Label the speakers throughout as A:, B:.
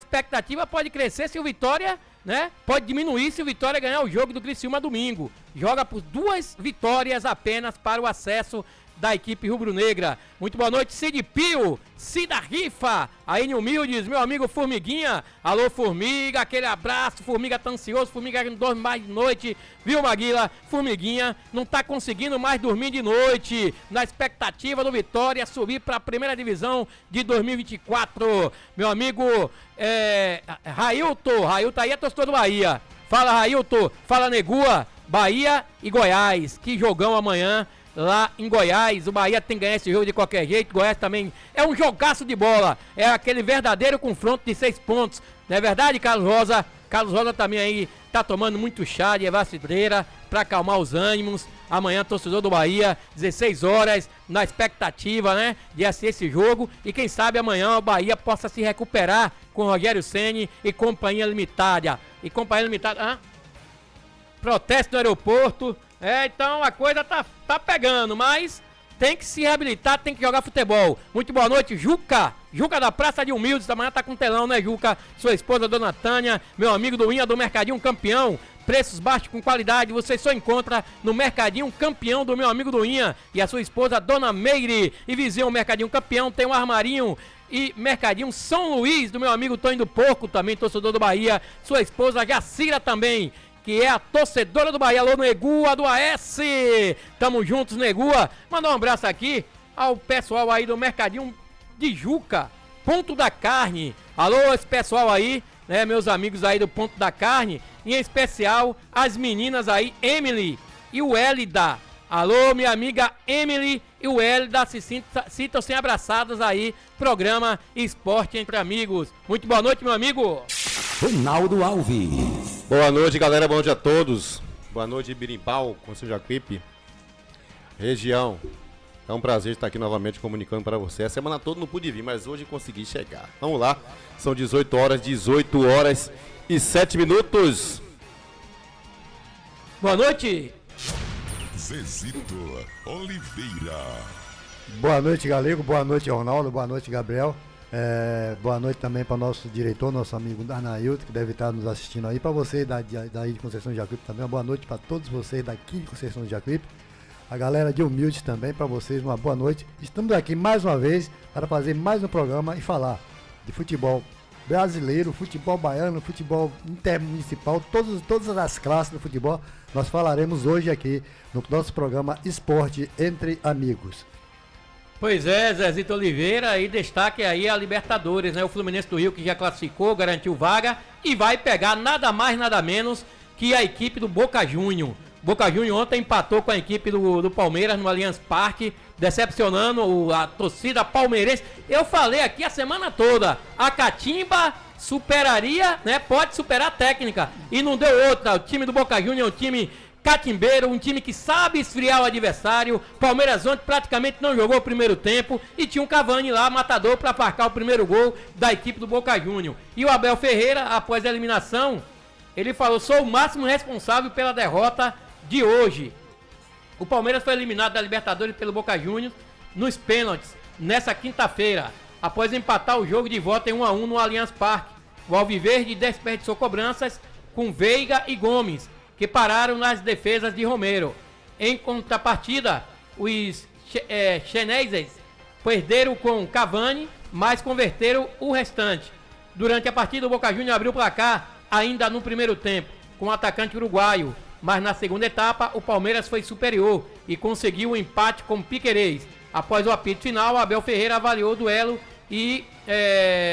A: expectativa pode crescer se o Vitória, né? Pode diminuir se o Vitória ganhar o jogo do Criciúma domingo. Joga por 2 vitórias apenas para o acesso da equipe rubro-negra. Muito boa noite, Cid Pio, Cida Rifa, a N Humildes, meu amigo Formiguinha. Alô, Formiga, aquele abraço. Formiga tá ansioso, Formiga não dorme mais de noite, viu, Maguila? Formiguinha não tá conseguindo mais dormir de noite, na expectativa do Vitória subir para a primeira divisão de 2024. Meu amigo Railton aí é torcedor do Bahia. Fala, Railton, fala, Negua, Bahia e Goiás, que jogão amanhã lá em Goiás. O Bahia tem que ganhar esse jogo de qualquer jeito. Goiás também é um jogaço de bola. É aquele verdadeiro confronto de 6 pontos. Não é verdade, Carlos Rosa? Carlos Rosa também aí tá tomando muito chá de erva cidreira pra acalmar os ânimos. Amanhã, torcedor do Bahia, 16 horas, na expectativa, né, de assistir esse jogo. E quem sabe amanhã o Bahia possa se recuperar com Rogério Ceni e Companhia Limitada. Protesto no aeroporto. Então a coisa tá pegando, mas tem que se reabilitar, tem que jogar futebol. Muito boa noite, Juca da Praça de Humildes, amanhã tá com telão, né, Juca? Sua esposa, Dona Tânia, meu amigo do Inha do Mercadinho Campeão. Preços baixos com qualidade, você só encontra no Mercadinho Campeão do meu amigo do Inha e a sua esposa, Dona Meire. E vizinho o Mercadinho Campeão, tem um armarinho e Mercadinho São Luís do meu amigo Tonho do Porco, também torcedor do Bahia. Sua esposa, Jacira, também, que é a torcedora do Bahia. Alô, Negua do AS, tamo juntos, Negua. Mandar um abraço aqui ao pessoal aí do Mercadinho de Juca, Ponto da Carne. Alô, esse pessoal aí, né, meus amigos aí do Ponto da Carne, em especial as meninas aí, Emily e o Elida. Alô, minha amiga Emily e o Elida, sintam-se abraçadas aí, programa Esporte Entre Amigos. Muito boa noite, meu amigo
B: Ronaldo Alves.
C: Boa noite, galera, boa noite a todos. Boa noite, Birimbau, Conselho Jacuípe, região. É um prazer estar aqui novamente comunicando para você. A semana toda não pude vir, mas hoje consegui chegar. Vamos lá, são 18 horas e 7 minutos.
A: Boa noite,
D: Zezito Oliveira.
E: Boa noite, Galego. Boa noite, Ronaldo. Boa noite, Gabriel. Boa noite também para o nosso diretor, nosso amigo Anailton, que deve estar nos assistindo aí. Para você daí de Conceição de Jacuípe também, uma boa noite para todos vocês daqui de Conceição de Jacuípe. A galera de Humildes também, para vocês, uma boa noite. Estamos aqui mais uma vez para fazer mais um programa e falar de futebol brasileiro, futebol baiano, futebol intermunicipal, todas as classes do futebol. Nós falaremos hoje aqui no nosso programa Esporte Entre Amigos.
A: Pois é, Zezito Oliveira, e destaque aí a Libertadores, né? O Fluminense do Rio, que já classificou, garantiu vaga e vai pegar nada mais, nada menos que a equipe do Boca Juniors. Boca Juniors ontem empatou com a equipe do Palmeiras no Allianz Parque, decepcionando a torcida palmeirense. Eu falei aqui a semana toda, a Catimba superaria, né? Pode superar a técnica, e não deu outra. O time do Boca Juniors é um time catimbeiro, um time que sabe esfriar o adversário. Palmeiras ontem praticamente não jogou o primeiro tempo e tinha um Cavani lá, matador, para marcar o primeiro gol da equipe do Boca Juniors. E o Abel Ferreira, após a eliminação, ele falou: sou o máximo responsável pela derrota de hoje. O Palmeiras foi eliminado da Libertadores pelo Boca Juniors nos pênaltis nessa quinta-feira, após empatar o jogo de volta em 1-1 no Allianz Parque. O Alviverde desperdiçou cobranças com Veiga e Gomes, que pararam nas defesas de Romero. Em contrapartida, os chineses perderam com Cavani, mas converteram o restante. Durante a partida, o Boca Juniors abriu o placar ainda no primeiro tempo, com o atacante uruguaio, mas na segunda etapa o Palmeiras foi superior e conseguiu o empate com Piquerez. Após o apito final, Abel Ferreira avaliou o duelo e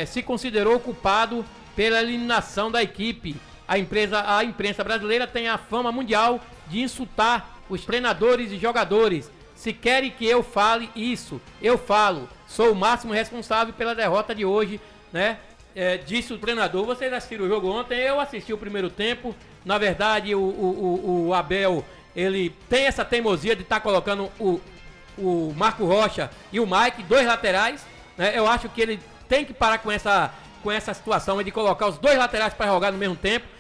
A: se considerou culpado pela eliminação da equipe. A imprensa brasileira tem a fama mundial de insultar os treinadores e jogadores. Se querem que eu fale isso, eu falo. Sou o máximo responsável pela derrota de hoje, né? Disse o treinador. Vocês assistiram o jogo ontem, eu assisti o primeiro tempo. Na verdade, o Abel, ele tem essa teimosia de estar colocando o Marco Rocha e o Mike, 2 laterais, né? Eu acho que ele tem que parar com essa situação de colocar os 2 laterais para jogar no mesmo tempo.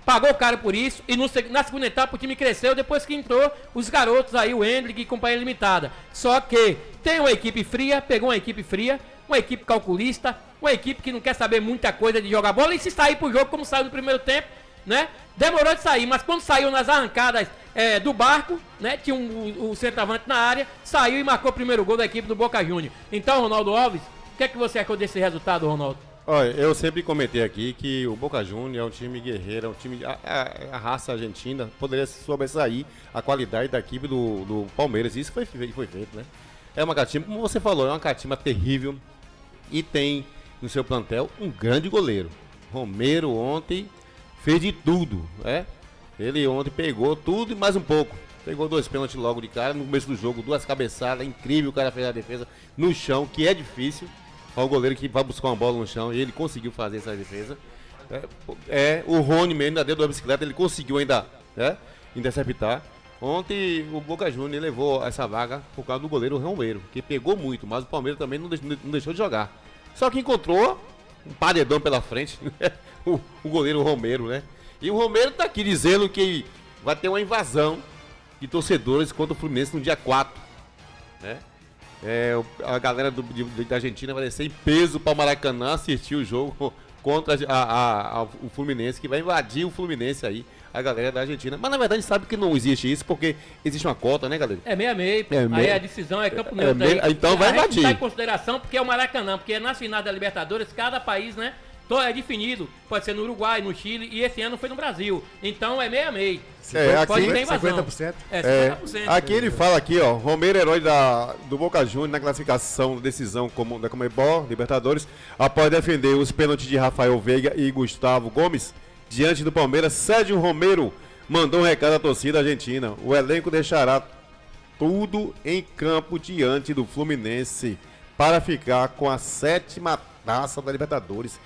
A: Pagou caro por isso, e na segunda etapa o time cresceu depois que entrou os garotos aí, o Hendrick e Companhia Limitada. Só que tem uma equipe fria, pegou uma equipe fria, uma equipe calculista, uma equipe que não quer saber muita coisa de jogar bola, e se sair pro jogo como saiu no primeiro tempo, né? Demorou de sair, mas quando saiu nas arrancadas do barco, né? Tinha o centroavante na área, saiu e marcou o primeiro gol da equipe do Boca Juniors. Então, Ronaldo Alves, o que é que você achou desse resultado, Ronaldo?
C: Olha, eu sempre comentei aqui que o Boca Juniors é um time guerreiro, é um time. A raça argentina poderia sobressair a qualidade da equipe do Palmeiras. Isso foi feito, né? É uma catima, como você falou, é uma catima terrível e tem no seu plantel um grande goleiro. Romero ontem fez de tudo, né? Ele ontem pegou tudo e mais um pouco. Pegou 2 pênaltis logo de cara, no começo do jogo, 2 cabeçadas, incrível, o cara fez a defesa no chão, que é difícil. O goleiro que vai buscar uma bola no chão e ele conseguiu fazer essa defesa. O Rony mesmo ainda deu 2 bicicletas, ele conseguiu ainda interceptar. Ontem o Boca Juniors levou essa vaga por causa do goleiro Romero, que pegou muito, mas o Palmeiras também não deixou de jogar. Só que encontrou um paredão pela frente, o goleiro Romero, né? E o Romero tá aqui dizendo que vai ter uma invasão de torcedores contra o Fluminense no dia 4, né? A galera da Argentina vai descer em peso para o Maracanã assistir o jogo contra o Fluminense, que vai invadir o Fluminense aí, a galera da Argentina. Mas na verdade sabe que não existe isso, porque existe uma cota, né, galera?
A: É meio. Aí a decisão é campo neutro.
C: Então vai invadir. A gente
A: tá em consideração porque é o Maracanã, porque nas finais da Libertadores, cada país, né, é definido. Pode ser no Uruguai, no Chile, e esse ano foi no Brasil. Então é meio.
E: Pode ter invasão.
A: 50%. 50%.
C: Aqui ele fala aqui, ó, Romero, herói do Boca Juniors na classificação, decisão da Conmebol, Libertadores, após defender os pênaltis de Rafael Veiga e Gustavo Gomes diante do Palmeiras. Sérgio Romero mandou um recado à torcida argentina. O elenco deixará tudo em campo diante do Fluminense para ficar com a 7ª taça da Libertadores.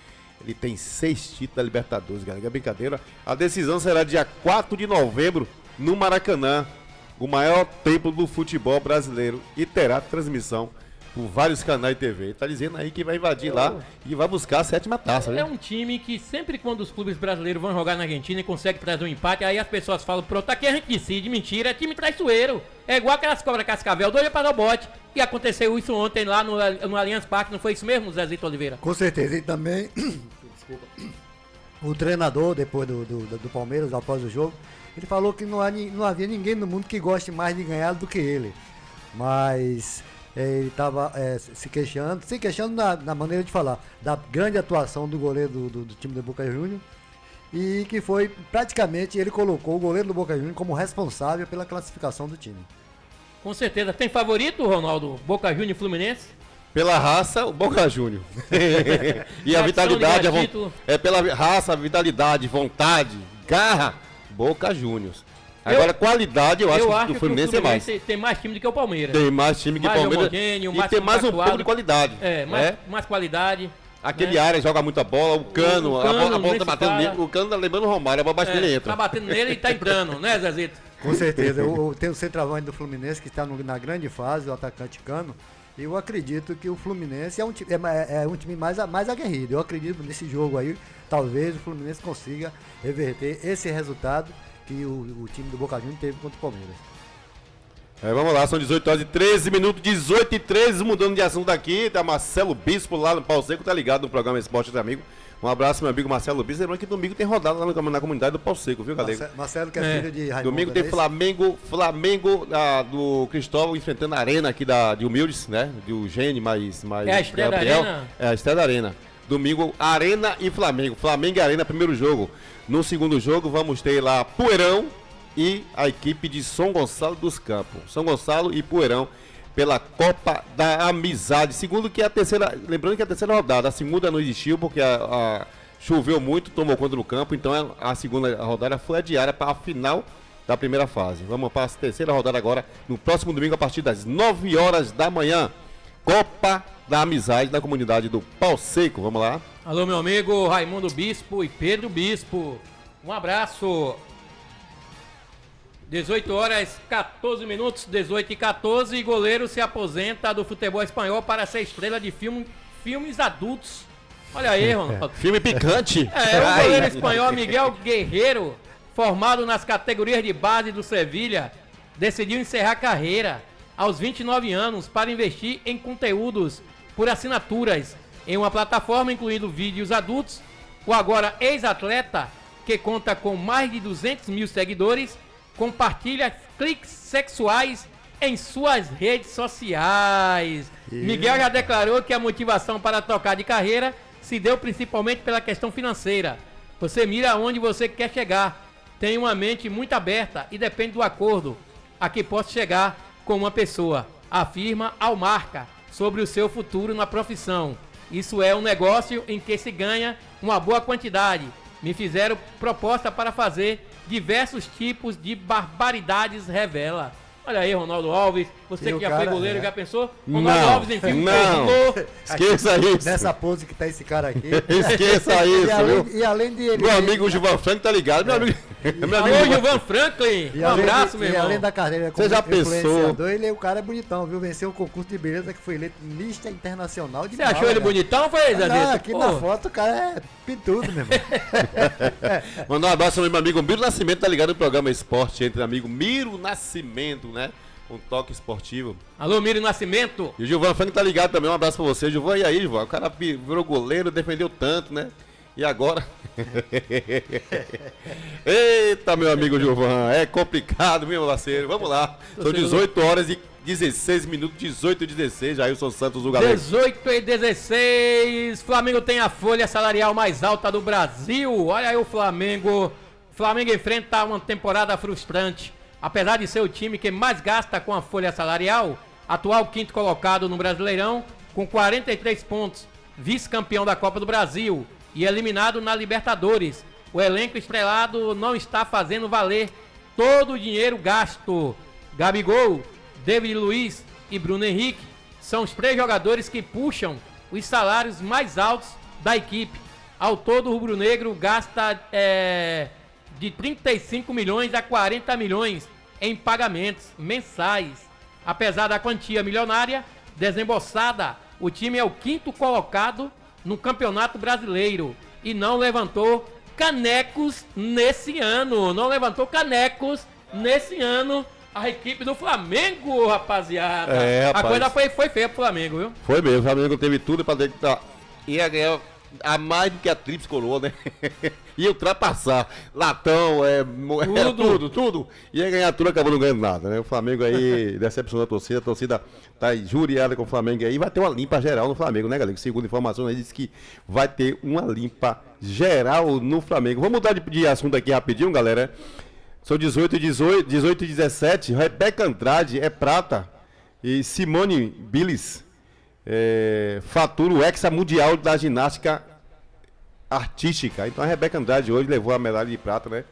C: Ele tem 6 títulos da Libertadores, galera. É brincadeira. A decisão será dia 4 de novembro no Maracanã, o maior templo do futebol brasileiro, e terá transmissão por vários canais de TV. Ele tá dizendo aí que vai invadir lá e vai buscar a 7ª taça, né?
A: É um time que sempre quando os clubes brasileiros vão jogar na Argentina e conseguem trazer um empate, aí as pessoas falam, pronto, aqui a gente decide. Mentira, é time traiçoeiro. É igual aquelas cobras cascavel, doida para o bote. E aconteceu isso ontem lá no Allianz Parque, não foi isso mesmo, Zezito Oliveira?
E: Com certeza, e também, desculpa, o treinador, depois do Palmeiras, após o jogo, ele falou que não havia ninguém no mundo que goste mais de ganhar do que ele. Mas ele estava se queixando na maneira de falar, da grande atuação do goleiro do time do Boca Juniors, e que foi, praticamente, ele colocou o goleiro do Boca Juniors como responsável pela classificação do time.
A: Com certeza. Tem favorito, Ronaldo? Boca Juniors e Fluminense?
C: Pela raça, o Boca Juniors. E a vitalidade, pela raça, vitalidade, vontade, garra, Boca Juniors. Agora, qualidade, eu acho que o Fluminense é mais.
A: Tem mais time do que o Palmeiras.
C: Tem mais time que o Palmeiras.
A: E
C: tem mais um pouco de qualidade.
A: Mais qualidade.
C: Aquele área joga muita bola, o Cano, a bola tá batendo nele. O Cano tá lembrando o Romário, a bola batendo nele entra.
A: Tá batendo nele e tá entrando, né, Zezito?
E: Com certeza. Tem o centroavante do Fluminense que está na grande fase, o atacante Cano. E eu acredito que o Fluminense é um time mais aguerrido. Eu acredito nesse jogo aí, talvez o Fluminense consiga reverter esse resultado que o time do Boca Juniors teve contra o Palmeiras.
C: Vamos lá, são 18 horas e 13 minutos, 18 e 13, mudando de assunto aqui, tá Marcelo Bispo lá no Pau Seco, tá ligado no programa Esporte do Amigo. Um abraço, meu amigo Marcelo Bispo. Lembrando que domingo tem rodada lá na comunidade do Pau Seco, viu, galera?
E: Marcelo, que é filho de Raimundo.
C: Domingo tem Flamengo do Cristóvão enfrentando a Arena aqui de Humildes, né? Do Gene, mais
A: a estreia da Arena.
C: É a estreia da Arena. Domingo, Arena e Flamengo. Flamengo e Arena, primeiro jogo. No segundo jogo, vamos ter lá Poeirão e a equipe de São Gonçalo dos Campos. São Gonçalo e Poeirão pela Copa da Amizade. Segundo que a terceira, lembrando que a terceira rodada, a segunda não existiu porque choveu muito, tomou conta do campo, então a segunda rodada foi adiada para a final da primeira fase. Vamos para a terceira rodada agora, no próximo domingo, a partir das 9 horas da manhã. Copa da Amizade da comunidade do Pau Seco. Vamos lá.
A: Alô, meu amigo Raimundo Bispo e Pedro Bispo. Um abraço. 18 horas 14 minutos, 18 e 14, e goleiro se aposenta do futebol espanhol para ser estrela de filmes adultos. Olha aí, Ronaldo.
C: Filme picante.
A: O goleiro espanhol Miguel Guerreiro, formado nas categorias de base do Sevilha, decidiu encerrar a carreira aos 29 anos para investir em conteúdos por assinaturas em uma plataforma incluindo vídeos adultos. O agora ex-atleta, que conta com mais de 200 mil seguidores, compartilha cliques sexuais em suas redes sociais. Miguel já declarou que a motivação para trocar de carreira se deu principalmente pela questão financeira. Você mira aonde você quer chegar, tem uma mente muito aberta e depende do acordo a que possa chegar com uma pessoa, afirma Almarca sobre o seu futuro na profissão. Isso é um negócio em que se ganha uma boa quantidade. Me fizeram proposta para fazer diversos tipos de barbaridades, revela. Olha aí, Ronaldo Alves, você que já foi goleiro, já pensou? Ronaldo Alves, enfim,
C: não. Esqueça isso.
E: Nessa pose que tá esse cara aqui.
C: Esqueça isso, viu?
E: E além de ele...
C: Meu amigo Gilvan Franklin tá ligado, meu amigo.
A: Alô, Gilvan Franklin, um abraço, meu irmão.
E: E além da carreira como
C: Você já
E: influenciador, ele é o cara bonitão, viu? Venceu o concurso de beleza que foi eleito Mista Internacional de
A: Você achou ele bonitão, foi, Zé?
E: Não, aqui na foto o cara é pintudo, meu irmão.
C: Mandar um abraço ao meu amigo Miro Nascimento, tá ligado no programa Esporte Entre Amigo. Miro Nascimento, né? Um toque esportivo.
A: Alô, Miro Nascimento.
C: E o Gilvan Franklin tá ligado também, um abraço pra você. Gilvan, e aí, Gilvan? O cara virou goleiro, defendeu tanto, né? E agora? Eita, meu amigo Gilvan, é complicado, meu parceiro. Vamos lá. São 18 horas e 16 minutos, 18 e 16. Jailson Santos, o galera.
A: 18 e 16. Flamengo tem a folha salarial mais alta do Brasil. Olha aí o Flamengo. O Flamengo enfrenta uma temporada frustrante. Apesar de ser o time que mais gasta com a folha salarial, atual quinto colocado no Brasileirão, com 43 pontos, vice-campeão da Copa do Brasil e eliminado na Libertadores. O elenco estrelado não está fazendo valer todo o dinheiro gasto. Gabigol, David Luiz e Bruno Henrique são os 3 jogadores que puxam os salários mais altos da equipe. Ao todo, o rubro-negro gasta de 35 milhões a 40 milhões em pagamentos mensais. Apesar da quantia milionária desembolsada, o time é o quinto colocado no Campeonato Brasileiro e não levantou canecos nesse ano. Não levantou canecos nesse ano a equipe do Flamengo, rapaziada.
C: Rapaz.
A: A coisa foi feia pro Flamengo, viu?
C: Foi mesmo, o Flamengo teve tudo pra tentar. Ia ganhar a mais do que a tríplice coroa, né? Ia ultrapassar. Latão, tudo. Ia ganhar tudo, acabou não ganhando nada, né? O Flamengo aí decepcionou a torcida tá injuriada com o Flamengo aí. Vai ter uma limpa geral no Flamengo, né, galera? Segundo informações, aí disse que vai ter uma limpa geral no Flamengo. Vamos mudar de assunto aqui rapidinho, galera. São 18 e 17. Rebeca Andrade é prata. E Simone Biles fatura o hexa mundial da ginástica artística. Então a Rebeca Andrade hoje levou a medalha de prata, né?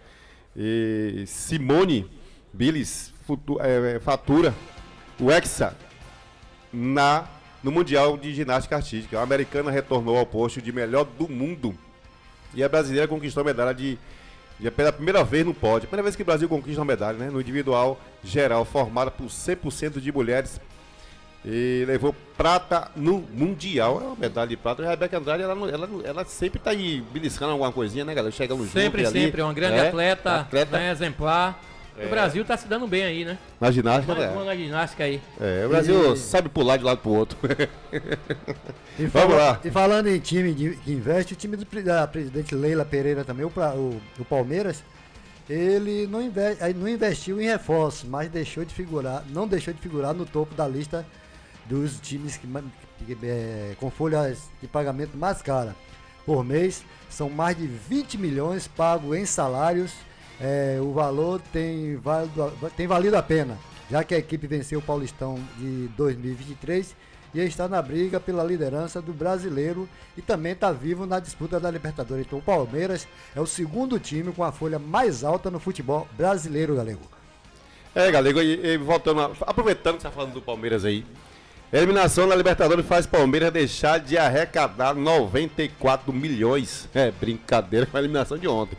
C: E Simone Biles fatura o hexa no Mundial de Ginástica Artística. A americana retornou ao posto de melhor do mundo e a brasileira conquistou a medalha pela primeira vez no pódio. Primeira vez que o Brasil conquista uma medalha, né? No individual geral, formada por 100% de mulheres. E levou prata no Mundial. É uma medalha de prata. E a Rebeca Andrade, ela sempre tá aí beliscando alguma coisinha, né, galera? Chega no
A: sempre, é uma grande atleta. Né, exemplar. O Brasil tá se dando bem aí, né?
C: Na ginástica,
A: né? Na ginástica aí.
C: O Brasil sabe pular de um lado pro outro. Vamos lá.
E: E falando em time que investe, o time da presidente Leila Pereira também, o Palmeiras, ele não investiu em reforços, mas não deixou de figurar no topo da lista dos times com folhas de pagamento mais cara por mês. São mais de 20 milhões pagos em salários. O valor tem valido a pena, já que a equipe venceu o Paulistão de 2023 e está na briga pela liderança do Brasileiro e também está vivo na disputa da Libertadores. Então o Palmeiras é o segundo time com a folha mais alta no futebol brasileiro, Galego.
C: Galego, e voltando, aproveitando que você está falando do Palmeiras aí, a eliminação na Libertadores faz Palmeiras deixar de arrecadar 94 milhões. Brincadeira com a eliminação de ontem.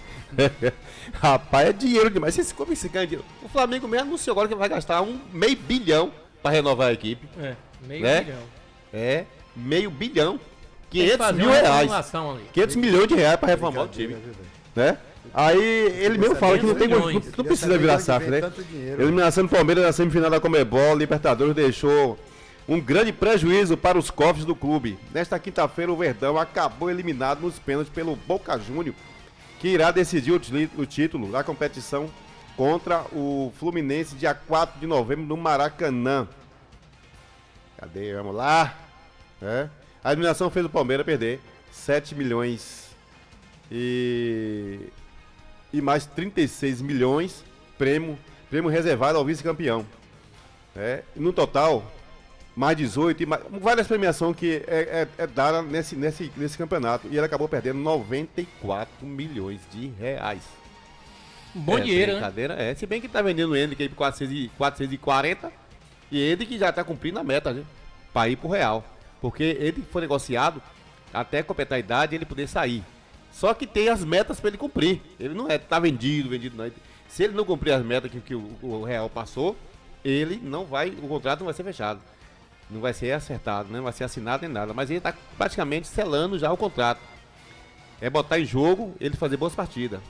C: Rapaz, é dinheiro demais. Como esse ganha dinheiro? O Flamengo mesmo anunciou agora que vai gastar meio bilhão para renovar a equipe.
A: Meio bilhão.
C: Meio bilhão. 500 mil reais. 500 milhões de reais para reformar o time. Né? Aí ele mesmo fala que não precisa virar SAF, né? Eliminação do Palmeiras na semifinal da Conmebol, Libertadores deixou um grande prejuízo para os cofres do clube. Nesta quinta-feira, o Verdão acabou eliminado nos pênaltis pelo Boca Juniors, que irá decidir o título da competição contra o Fluminense dia 4 de novembro no Maracanã. Cadê? Vamos lá. A eliminação fez o Palmeiras perder 7 milhões e mais 36 milhões prêmio reservado ao vice-campeão. No total, mais 18 e várias premiações que é dada nesse campeonato. E ele acabou perdendo 94 milhões de reais.
A: Bom dinheiro,
C: né? Se bem que tá vendendo ele por 440 e ele que já tá cumprindo a meta, né? Para ir pro Real. Porque ele foi negociado até completar a idade e ele poder sair. Só que tem as metas para ele cumprir. Ele não tá vendido não. Se ele não cumprir as metas que o Real passou, o contrato não vai ser fechado. Não vai ser acertado, não vai ser assinado nem nada. Mas ele tá praticamente selando já o contrato. É botar em jogo, ele fazer boas partidas.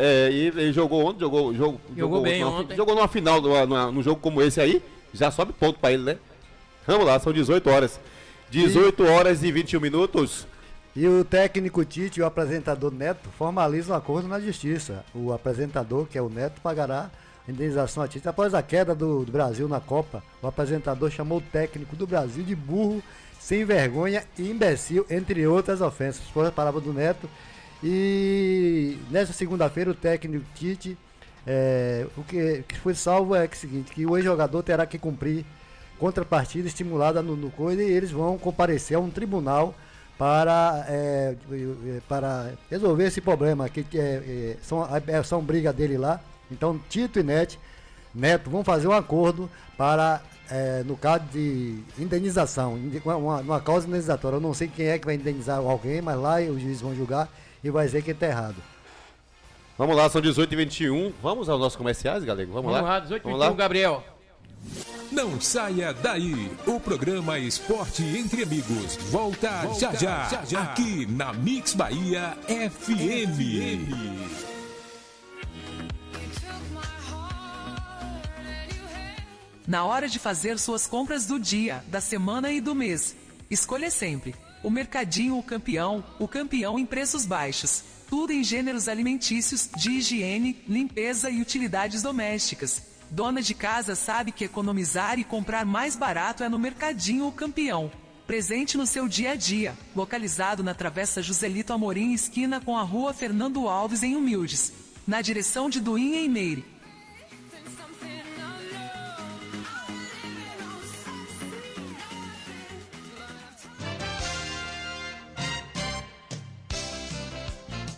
C: E ele jogou ontem, jogou
A: bem ontem.
C: Jogou numa final, num jogo como esse aí, já sobe ponto para ele, né? Vamos lá, são 18 horas. 18 horas e 21 minutos.
E: E o técnico Tite e o apresentador Neto formalizam um acordo na justiça. O apresentador, que é o Neto, pagará a indenização a Tite. Após a queda do Brasil na Copa, o apresentador chamou o técnico do Brasil de burro, sem vergonha e imbecil, entre outras ofensas. Foi a palavra do Neto. E nessa segunda-feira o técnico Tite, o que foi salvo é o seguinte, que o ex-jogador terá que cumprir contrapartida estimulada no coisa, e eles vão comparecer a um tribunal para resolver esse problema, que são briga dele lá. Então Tito e Neto vão fazer um acordo para, no caso de indenização, uma causa indenizatória. Eu não sei quem é que vai indenizar alguém, mas lá os juízes vão julgar e vai dizer que está errado.
C: Vamos lá, são 18h21. Vamos aos nossos comerciais, Galego? Vamos lá,
A: 18h21, Gabriel.
B: Não saia daí. O programa Esporte Entre Amigos volta já. Aqui na Mix Bahia FM.
D: Na hora de fazer suas compras do dia, da semana e do mês, escolha sempre o Mercadinho O Campeão em preços baixos. Tudo em gêneros alimentícios, de higiene, limpeza e utilidades domésticas. Dona de casa sabe que economizar e comprar mais barato é no Mercadinho O Campeão. Presente no seu dia a dia. Localizado na Travessa Joselito Amorim, esquina com a Rua Fernando Alves, em Humildes. Na direção de Duim, em Meire.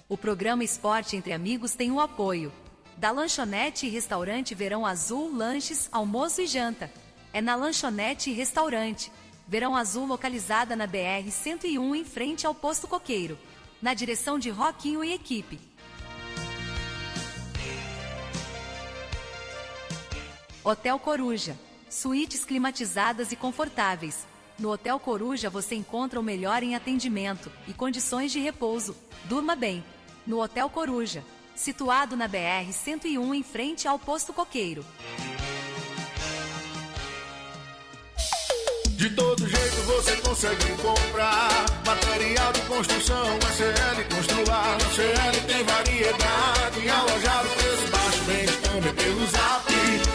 F: O programa Esporte Entre Amigos tem o apoio da Lanchonete e Restaurante Verão Azul, lanches, almoço e janta. É na Lanchonete e Restaurante Verão Azul, localizada na BR-101, em frente ao Posto Coqueiro, na direção de Roquinho e equipe. Hotel Coruja, suítes climatizadas e confortáveis. No Hotel Coruja você encontra o melhor em atendimento e condições de repouso. Durma bem no Hotel Coruja, situado na BR-101, em frente ao Posto Coqueiro.
G: De todo jeito você consegue comprar material de construção, CL Constrular. CL tem variedade, alojado, preço baixo, vende também pelo Zap.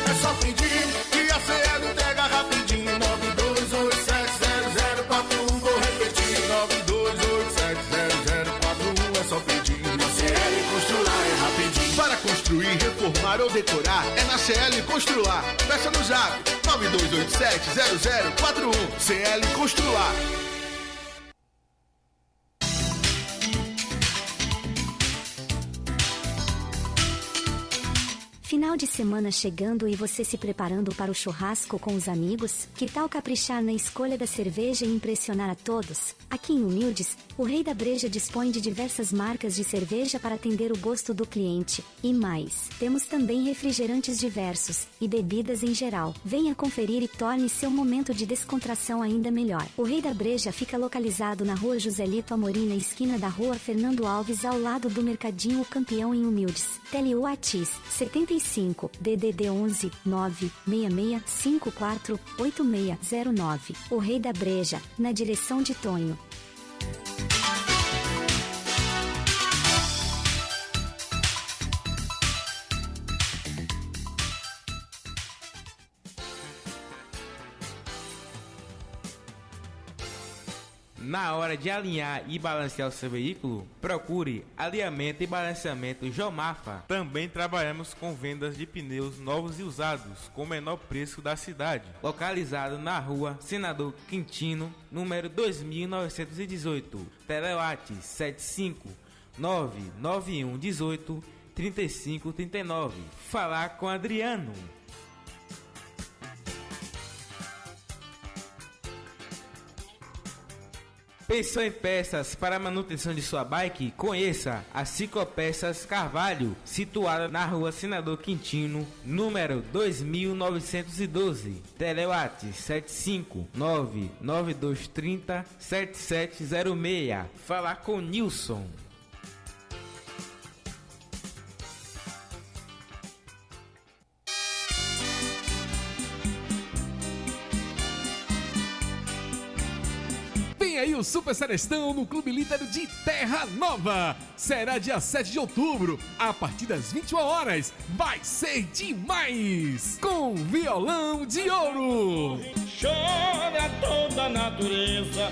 G: É só pedir que a CL entrega rapidinho. 92870041, vou repetir, 92870041, é só pedir. CL Constrular é rapidinho. Para construir, reformar ou decorar, é na CL Constrular. Peça no Zap 92870041. CL Constrular.
H: Final de semana chegando e você se preparando para o churrasco com os amigos? Que tal caprichar na escolha da cerveja e impressionar a todos? Aqui em Humildes, o Rei da Breja dispõe de diversas marcas de cerveja para atender o gosto do cliente. E mais, temos também refrigerantes diversos e bebidas em geral. Venha conferir e torne seu momento de descontração ainda melhor. O Rei da Breja fica localizado na Rua Joselito Amorim, na esquina da Rua Fernando Alves, ao lado do Mercadinho O Campeão, em Humildes. Tele WhatsApp 75 85, DDD 11 96654 8609. O Rei da Breja, na direção de Tonho.
I: Na hora de alinhar e balancear o seu veículo, procure alinhamento e balanceamento Jomafa. Também trabalhamos com vendas de pneus novos e usados, com o menor preço da cidade. Localizado na rua Senador Quintino, número 2918. Telewat 75991183539. Falar com Adriano. Pensou em peças para a manutenção de sua bike? Conheça a Ciclopeças Carvalho, situada na rua Senador Quintino, número 2912. Telewat 75992307706. Falar com Nilson.
J: Vem aí o Super Serestão no Clube Líder de Terra Nova. Será dia 7 de outubro, a partir das 21 horas. Vai ser demais! Com violão de ouro.
K: Chora toda a natureza,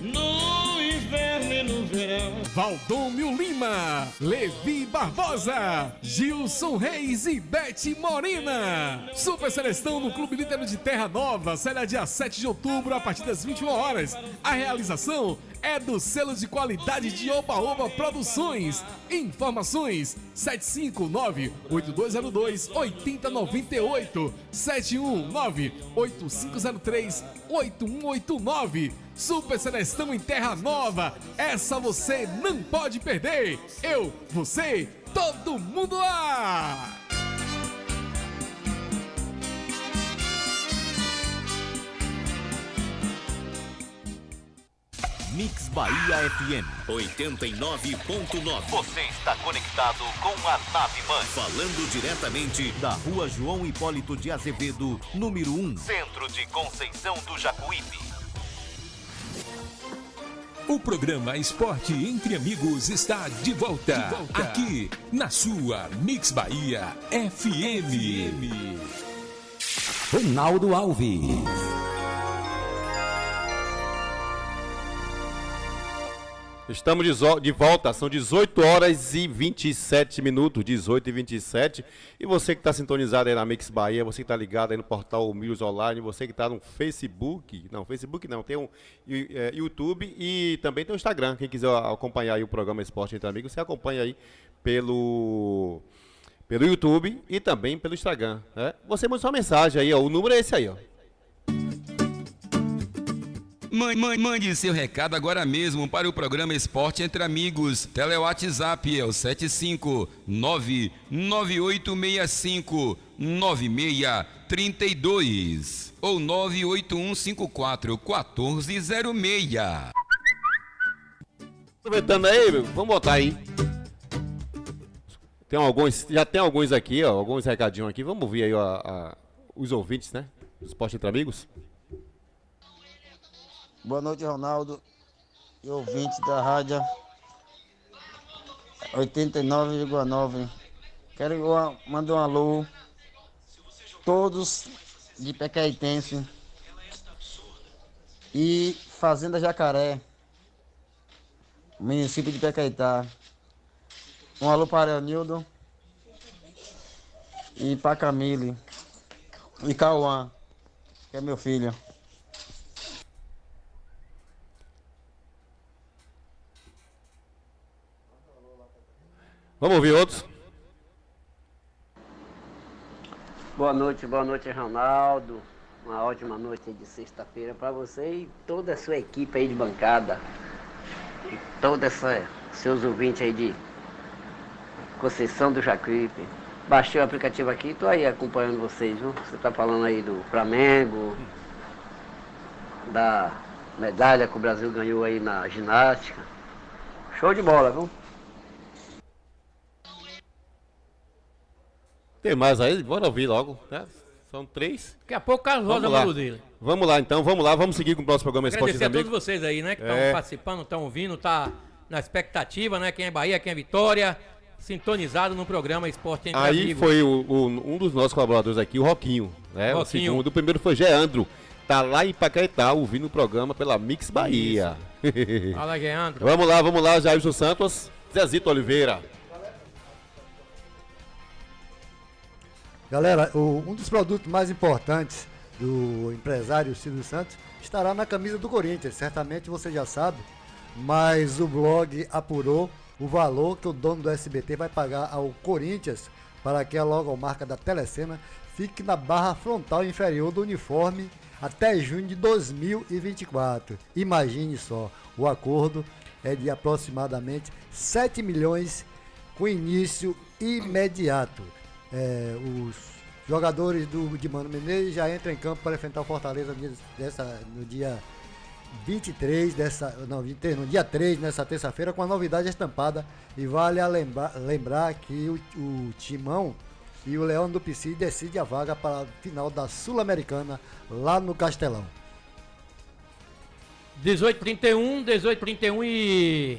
K: no inverno e no verão.
J: Valdômio Lima, Levi Barbosa, Gilson Reis e Bete Morena. Super Serestão no Clube Líder de Terra Nova será dia 7 de outubro, a partir das 21 horas. A realização é do selo de qualidade de Oba Oba Produções. Informações 759-8202-8098, 719-8503-8189. Super Serestão em Terra Nova, essa você não pode perder. Eu, você, todo mundo lá!
L: Mix Bahia FM 89.9. Você está conectado com a nave mãe. Falando diretamente da rua João Hipólito de Azevedo, número 1, Centro de Conceição do Jacuípe.
B: O programa Esporte Entre Amigos está de volta, aqui na sua Mix Bahia FM.
M: Ronaldo Alves.
C: Estamos de volta, são 18 horas e 27 minutos, 18 e 27. E você que está sintonizado aí na Mix Bahia, você que está ligado aí no portal Milhos Online, você que está no Facebook não, tem um YouTube e também tem o Instagram. Quem quiser acompanhar aí o programa Esporte Entre Amigos, você acompanha aí pelo YouTube e também pelo Instagram. Né? Você manda sua mensagem aí, ó, o número é esse aí, ó.
N: Mande seu recado agora mesmo para o programa Esporte Entre Amigos. Telewatsapp é o 759-9865-9632 ou 98154-1406.
C: Aproveitando aí, vamos botar aí. Já tem alguns aqui, ó, alguns recadinhos aqui. Vamos ouvir aí os ouvintes, né? Do Esporte Entre Amigos.
O: Boa noite, Ronaldo e ouvinte da rádio 89,9. Quero mandar um alô todos de Pecaitense e Fazenda Jacaré, município de Pecaetá. Um alô para Eunildo e para Camille e Cauã, que é meu filho.
C: Vamos ouvir outros?
P: Boa noite, Ronaldo. Uma ótima noite de sexta-feira para você e toda a sua equipe aí de bancada. E todos seus ouvintes aí de Conceição do Jacuípe. Baixei o aplicativo aqui, tô aí acompanhando vocês, viu? Você tá falando aí do Flamengo, da medalha que o Brasil ganhou aí na ginástica. Show de bola, viu?
C: Tem mais aí? Bora ouvir logo, né? São 3.
A: Daqui a pouco o Carlos Rosa manda dele.
C: Vamos lá, então, vamos seguir com o próximo programa Esporte
A: Agradecer a todos vocês aí, né, que estão participando, estão ouvindo, tá na expectativa, né, quem é Bahia, quem é Vitória, sintonizado no programa Esporte Entre Amigos.
C: Aí foi um dos nossos colaboradores aqui, o Roquinho, né? O segundo, o primeiro foi Geandro, tá lá em Pacaetá, ouvindo o programa pela Mix Bahia.
A: Fala, Geandro.
C: Vamos lá, Jailson Santos, Zezito Oliveira.
E: Galera, um dos produtos mais importantes do empresário Silvio Santos estará na camisa do Corinthians. Certamente você já sabe, mas o blog apurou o valor que o dono do SBT vai pagar ao Corinthians para que a logomarca da Telecena fique na barra frontal inferior do uniforme até junho de 2024. Imagine só, o acordo é de aproximadamente 7 milhões com início imediato. Os jogadores de Mano Menezes já entram em campo para enfrentar o Fortaleza no dia 23, no dia 3, nessa terça-feira, com a novidade estampada. E vale lembrar que o Timão e o Leão do Pici decidem a vaga para a final da Sul-Americana lá no Castelão.
A: 18-31 e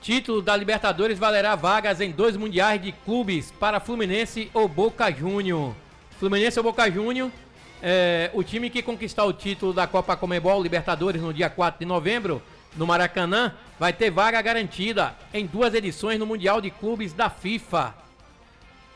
A: título da Libertadores valerá vagas em 2 mundiais de clubes para Fluminense ou Boca Júnior. Fluminense ou Boca Júnior, o time que conquistar o título da Copa Conmebol Libertadores no dia 4 de novembro, no Maracanã, vai ter vaga garantida em 2 edições no Mundial de Clubes da FIFA.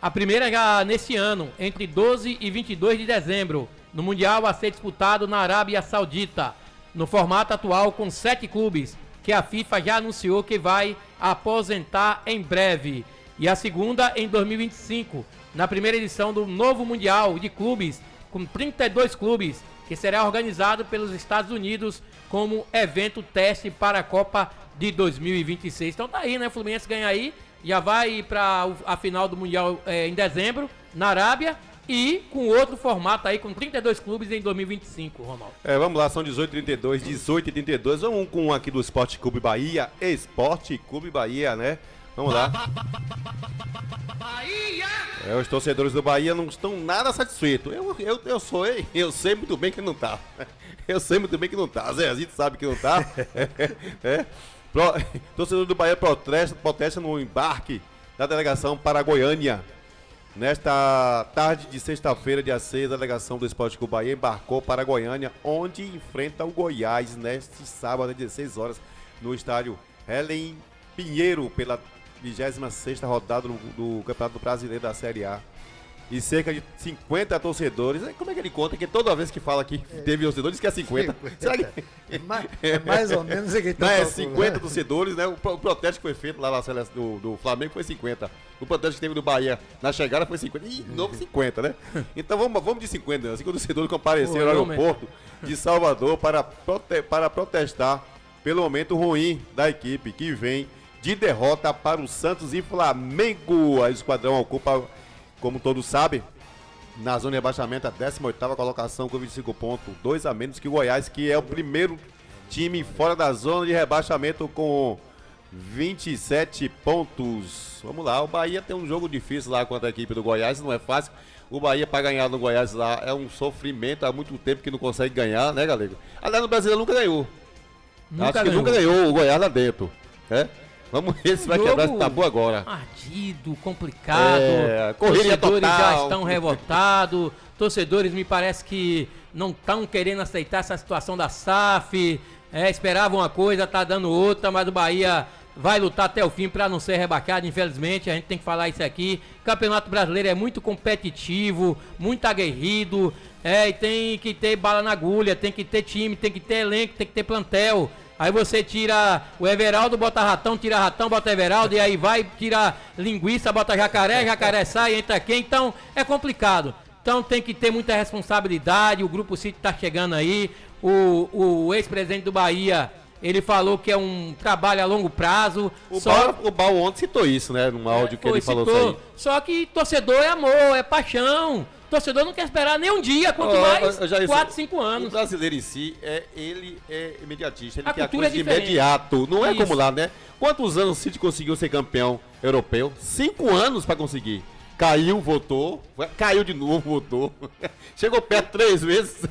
A: A primeira já nesse ano, entre 12 e 22 de dezembro, no Mundial a ser disputado na Arábia Saudita, no formato atual com 7 clubes, que a FIFA já anunciou que vai aposentar em breve. E a segunda em 2025, na primeira edição do novo Mundial de Clubes, com 32 clubes, que será organizado pelos Estados Unidos como evento teste para a Copa de 2026. Então tá aí, né? O Fluminense ganha aí, já vai para a final do Mundial em dezembro, na Arábia, e com outro formato aí, com 32 clubes em 2025, Ronaldo.
C: Vamos lá, são 18h32. Vamos com um aqui do Esporte Clube Bahia, Esporte Clube Bahia, né? Vamos lá. Os torcedores do Bahia não estão nada satisfeitos. Eu sei muito bem que não tá. Zezito sabe que não tá. Torcedor do Bahia protesta no embarque da delegação para Goiânia. Nesta tarde de sexta-feira, dia 6, a delegação do Esporte Clube Bahia embarcou para Goiânia, onde enfrenta o Goiás neste sábado, às 16 horas, no estádio Helen Pinheiro, pela 26ª rodada do Campeonato Brasileiro da Série A. E cerca de 50 torcedores. Como é que ele conta que toda vez que fala que teve torcedores que é 50? Será que...
E: É mais ou menos o que
C: tá. Não, é 50 torcedores, né? O protesto que foi feito lá na seleção do Flamengo foi 50. O protesto que teve do Bahia na chegada foi 50. E novo 50, né? Então vamos de 50, né? 50 torcedores compareceram ao aeroporto de Salvador para protestar pelo momento ruim da equipe, que vem de derrota para o Santos e Flamengo. A esquadrão ocupa, como todos sabem, na zona de rebaixamento, a 18ª colocação com 25 pontos, 2 a menos que o Goiás, que é o primeiro time fora da zona de rebaixamento com 27 pontos. Vamos lá, o Bahia tem um jogo difícil lá contra a equipe do Goiás, não é fácil. O Bahia para ganhar no Goiás lá é um sofrimento, há muito tempo que não consegue ganhar, né, galera? Aliás, no Brasileiro nunca ganhou. Nunca ganhou o Goiás lá dentro, né? Vamos ver se vai quebrar esse tabu agora.
A: Ardido, complicado.
C: Correria
A: torcedores
C: total.
A: já estão revoltados. Torcedores me parece que não estão querendo aceitar essa situação da SAF. Esperavam uma coisa, tá dando outra, mas o Bahia vai lutar até o fim para não ser rebaixado, infelizmente. A gente tem que falar isso aqui. O Campeonato Brasileiro é muito competitivo, muito aguerrido. E tem que ter bala na agulha, tem que ter time, tem que ter elenco, tem que ter plantel. Aí você tira o Everaldo, bota Ratão, tira Ratão, bota Everaldo, e aí vai, tira linguiça, bota Jacaré sai, entra quem, então é complicado. Então tem que ter muita responsabilidade, o Grupo City tá chegando aí, o ex-presidente do Bahia, ele falou que é um trabalho a longo prazo.
C: O Bal ontem citou isso, né, num áudio que ele falou isso aí.
A: Só que torcedor é amor, é paixão. Torcedor não quer esperar nem um dia, quanto mais 4, 5 anos.
C: O brasileiro em si, ele é imediatista, ele
A: a
C: quer a
A: cultura
C: coisa de
A: é
C: imediato. Não é
A: isso.
C: como lá, né? Quantos anos o City conseguiu ser campeão europeu? 5 anos para conseguir. caiu, voltou, caiu de novo, voltou. Chegou perto 3 vezes.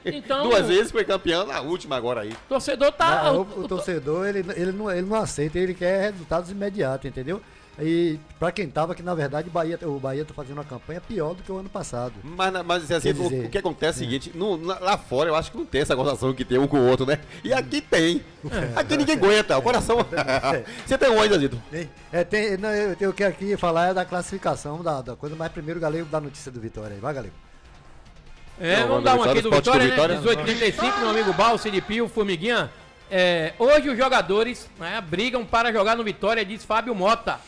A: Então,
C: 2 vezes foi campeão na última agora aí.
A: O torcedor tá...
E: O torcedor, ele não aceita, ele quer resultados imediatos, entendeu? E pra quem tava, que na verdade o Bahia tá fazendo uma campanha pior do que o ano passado.
C: Mas assim, o que acontece é o seguinte, lá fora eu acho que não tem essa gozação que tem um com o outro, né? E aqui tem. Aqui ninguém aguenta, o coração... Você tem onde, Zazito?
E: Eu quero aqui falar da classificação da coisa, mas primeiro o Galego dá notícia do Vitória aí. Vai, Galego.
A: Vamos dar uma aqui do Vitória, né? 18h35, meu amigo Balsi de Pio, Formiguinha. Hoje os jogadores, né, brigam para jogar no Vitória, diz Fábio Mota.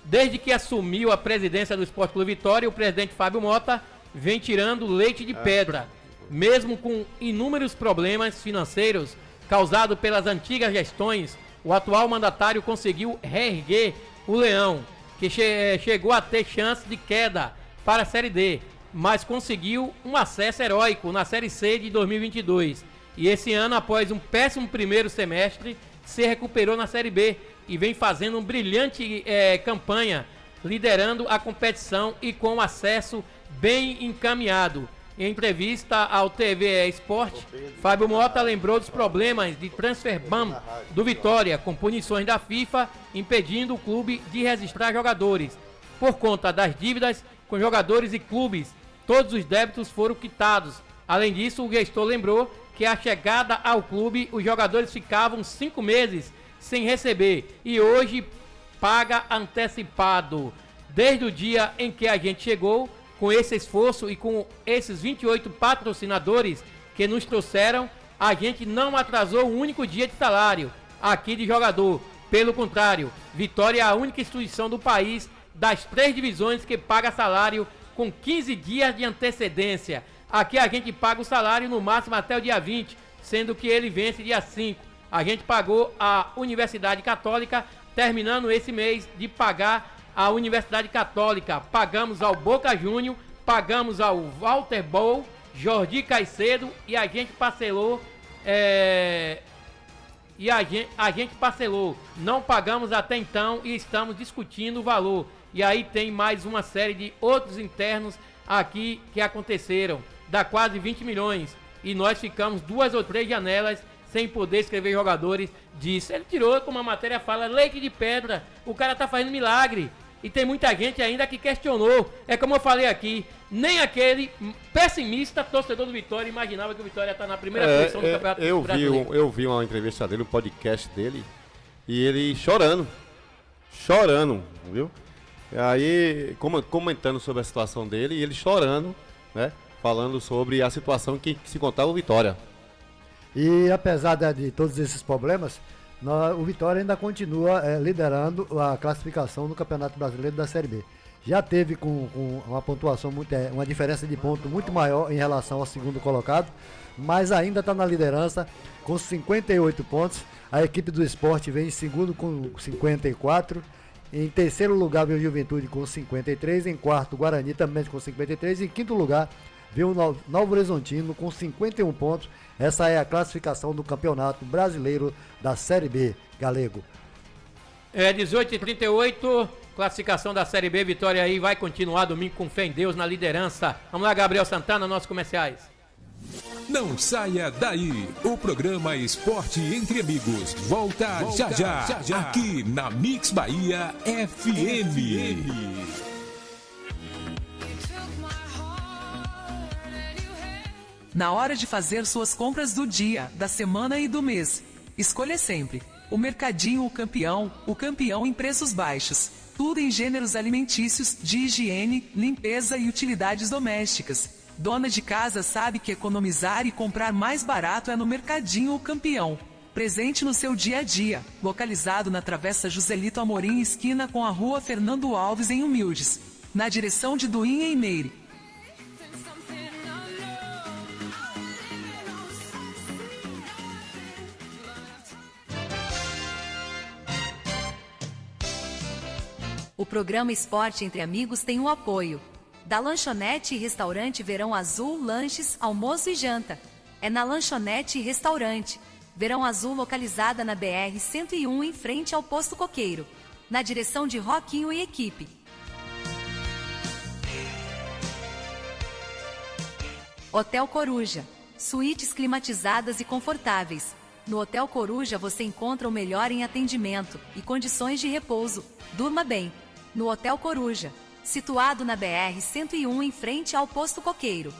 A: Desde que assumiu a presidência do Esporte Clube Vitória, o presidente Fábio Mota vem tirando leite de pedra. Mesmo com inúmeros problemas financeiros causados pelas antigas gestões, o atual mandatário conseguiu reerguer o Leão, que chegou a ter chance de queda para a Série D, mas conseguiu um acesso heróico na Série C de 2022. E esse ano, após um péssimo primeiro semestre, se recuperou na Série B e vem fazendo uma brilhante campanha, liderando a competição e com acesso bem encaminhado. Em entrevista ao TV Esporte, Fábio Mota lembrou dos problemas de transfer ban do Vitória, com punições da FIFA, impedindo o clube de registrar jogadores. Por conta das dívidas com jogadores e clubes, todos os débitos foram quitados. Além disso, o gestor lembrou que à chegada ao clube, os jogadores ficavam 5 meses sem receber e hoje paga antecipado. Desde o dia em que a gente chegou, com esse esforço e com esses 28 patrocinadores que nos trouxeram, a gente não atrasou um único dia de salário aqui de jogador. Pelo contrário, Vitória é a única instituição do país das 3 divisões que paga salário com 15 dias de antecedência. Aqui a gente paga o salário no máximo até o dia 20, sendo que ele vence dia 5. A gente pagou a Universidade Católica, terminando esse mês de pagar a Universidade Católica. Pagamos ao Boca Júnior, pagamos ao Walter Bol, Jordi Caicedo e a gente parcelou. A gente parcelou. Não pagamos até então e estamos discutindo o valor. E aí tem mais uma série de outros internos aqui que aconteceram. Dá quase 20 milhões. E nós ficamos 2 ou 3 janelas sem poder escrever jogadores disso. Ele tirou, como a matéria fala, leite de pedra. O cara tá fazendo milagre. E tem muita gente ainda que questionou. É como eu falei aqui, nem aquele pessimista torcedor do Vitória imaginava que o Vitória tá na primeira posição do Campeonato Brasileiro.
C: Eu vi uma entrevista dele, um podcast dele, e ele chorando, viu? E aí, comentando sobre a situação dele, e ele chorando, né? Falando sobre a situação que se contava o Vitória.
E: E apesar de todos esses problemas, o Vitória ainda continua liderando a classificação no Campeonato Brasileiro da Série B. Já teve com uma pontuação, uma diferença de ponto muito maior em relação ao segundo colocado, mas ainda está na liderança com 58 pontos. A equipe do Sport vem em segundo com 54. Em terceiro lugar veio o Juventude com 53. Em quarto, Guarani também com 53. Em quinto lugar veio o Novo Horizontino com 51 pontos. Essa é a classificação do Campeonato Brasileiro da Série B, Galego.
A: 18h38, classificação da Série B. Vitória aí vai continuar domingo com fé em Deus na liderança. Vamos lá, Gabriel Santana, nossos comerciais.
B: Não saia daí, o programa Esporte Entre Amigos volta já, aqui na Mix Bahia FM.
D: Na hora de fazer suas compras do dia, da semana e do mês, escolha sempre o Mercadinho o campeão em preços baixos. Tudo em gêneros alimentícios, de higiene, limpeza e utilidades domésticas. Dona de casa sabe que economizar e comprar mais barato é no Mercadinho o Campeão. Presente no seu dia a dia, localizado na Travessa Joselito Amorim, esquina com a Rua Fernando Alves em Humildes, na direção de Duín em Meire.
F: O programa Esporte Entre Amigos tem o apoio da Lanchonete e Restaurante Verão Azul, lanches, almoço e janta. É na Lanchonete e Restaurante Verão Azul, localizada na BR-101, em frente ao Posto Coqueiro, na direção de Roquinho e equipe. Hotel Coruja. Suítes climatizadas e confortáveis. No Hotel Coruja você encontra o melhor em atendimento e condições de repouso. Durma bem. No Hotel Coruja, situado na BR-101 em frente ao Posto Coqueiro.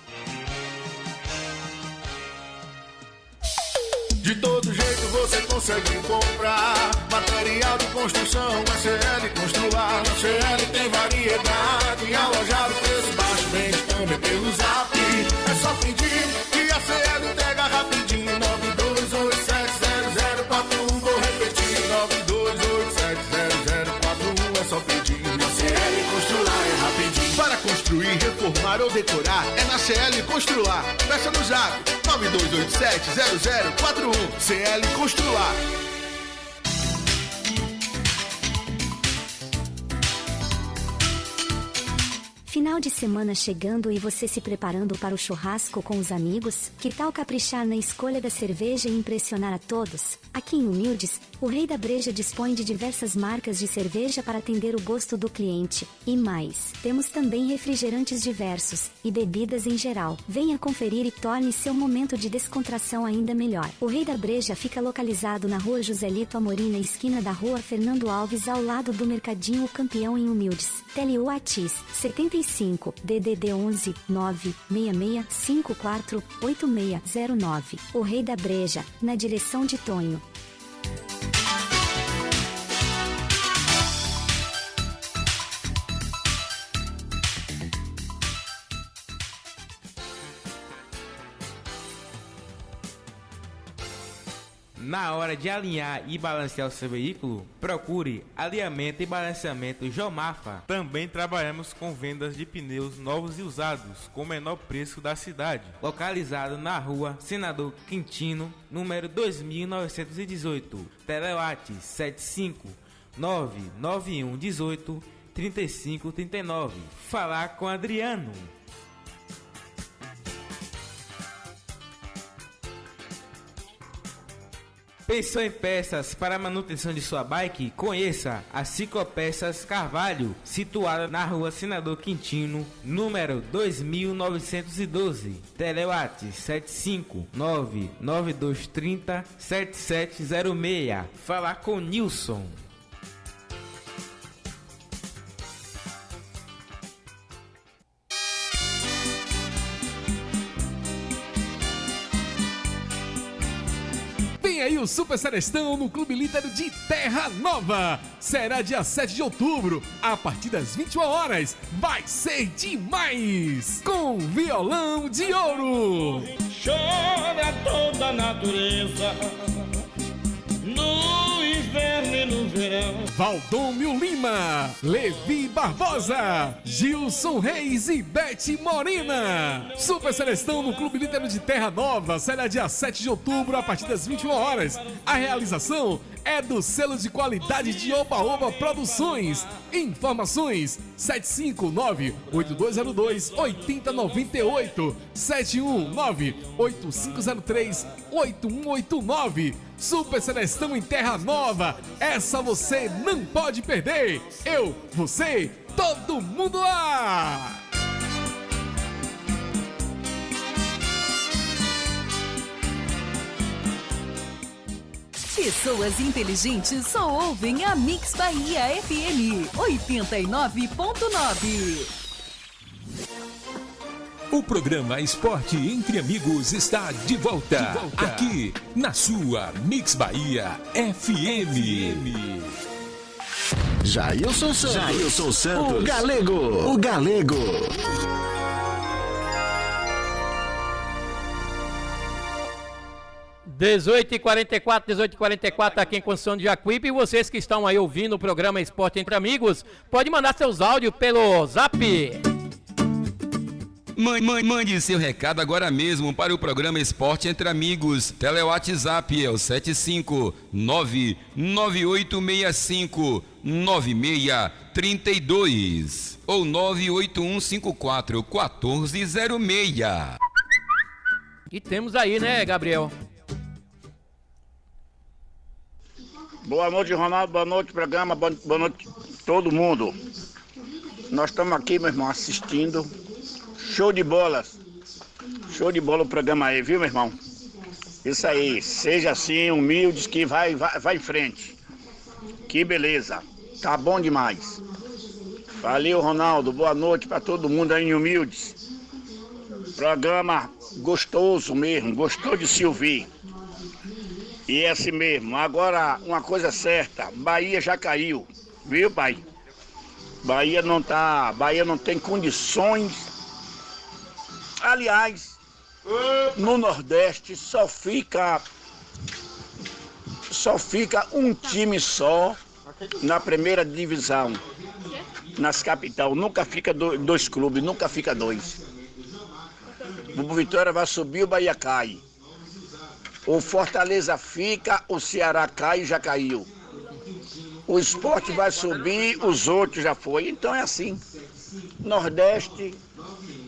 G: De todo jeito você consegue comprar material de construção, SL Constrular. Na CL tem variedade, alojado, preço baixo, vende também pelo Zap. É só pedir e a CL entrega rapidinho. 92870041, vou repetir, 92870041, é só pedir. Na CL Constrular é rapidinho. Para construir, reformar ou decorar, é na CL Constrular. Peça no Zap 92870041. CL Constrular.
H: Final de semana chegando e você se preparando para o churrasco com os amigos? Que tal caprichar na escolha da cerveja e impressionar a todos? Aqui em Humildes, o Rei da Breja dispõe de diversas marcas de cerveja para atender o gosto do cliente. E mais, temos também refrigerantes diversos e bebidas em geral. Venha conferir e torne seu momento de descontração ainda melhor. O Rei da Breja fica localizado na Rua Joselito Amorim, na esquina da Rua Fernando Alves, ao lado do Mercadinho O Campeão em Humildes. Tele Whats 75 DDD 11 966 54 8609. O Rei da Breja, na direção de Tonho.
I: Na hora de alinhar e balancear o seu veículo, procure alinhamento e balanceamento Jomafa. Também trabalhamos com vendas de pneus novos e usados com o menor preço da cidade. Localizado na rua Senador Quintino, número 2918. Telewhats 75 991 18 3539. Falar com Adriano. Pensou em peças para a manutenção de sua bike? Conheça a Ciclopeças Carvalho, situada na rua Senador Quintino, número 2912. Telewhats 75 99230 7706. Falar com Nilson.
J: Vem aí o Super Serestão no Clube Líder de Terra Nova. Será dia 7 de outubro, a partir das 21 horas. Vai ser demais! Com violão de ouro.
K: Chora toda a natureza, no inverno e no verão.
J: Valdomiro Lima, Levi Barbosa, Gilson Reis e Bete Morina. Super Serestão no Clube Líder de Terra Nova. Será dia 7 de outubro, a partir das 21 horas. A realização é do selo de qualidade de Oba Oba Produções. Informações 759-8202-8098, 719-8503-8189. Super Serestão em Terra Nova. Essa você não pode perder. Eu, você, todo mundo lá!
M: Pessoas inteligentes só ouvem a Mix Bahia FM 89.9.
B: O programa Esporte Entre Amigos está de volta. Aqui na sua Mix Bahia FM.
L: Jailson Santos. O Galego.
A: 18h44 aqui em Conceição de Jacuípe. E vocês que estão aí ouvindo o programa Esporte Entre Amigos, pode mandar seus áudios pelo Zap.
N: Mande seu recado agora mesmo para o programa Esporte Entre Amigos. Telewhatsap é o 759-9865-9632 ou 98154-1406.
A: E temos aí, né, Gabriel?
Q: Boa noite, Ronaldo. Boa noite, programa. Boa noite, todo mundo. Nós estamos aqui, meu irmão, assistindo. Show de bolas. Show de bola o programa aí, viu, meu irmão? Isso aí, seja assim, humildes, que vai em frente. Que beleza, tá bom demais. Valeu, Ronaldo, boa noite pra todo mundo aí em Humildes. Programa gostoso mesmo, gostou de se ouvir. E é assim mesmo. Agora, uma coisa certa, Bahia já caiu, viu, pai? Bahia não tem condições. Aliás, no Nordeste só fica um time só na primeira divisão. Nas capital, nunca fica dois clubes, nunca fica dois. O Vitória vai subir, o Bahia cai. O Fortaleza fica, o Ceará cai e já caiu. O Sport vai subir, os outros já foi. Então é assim.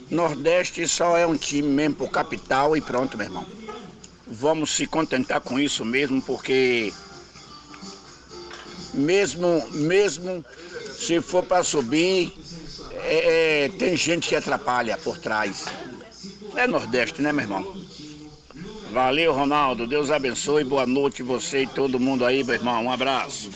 Q: Nordeste só é um time mesmo por capital e pronto, meu irmão. Vamos se contentar com isso mesmo, porque mesmo se for para subir, tem gente que atrapalha por trás. É Nordeste, né, meu irmão? Valeu, Ronaldo. Deus abençoe. Boa noite você e todo mundo aí, meu irmão. Um abraço.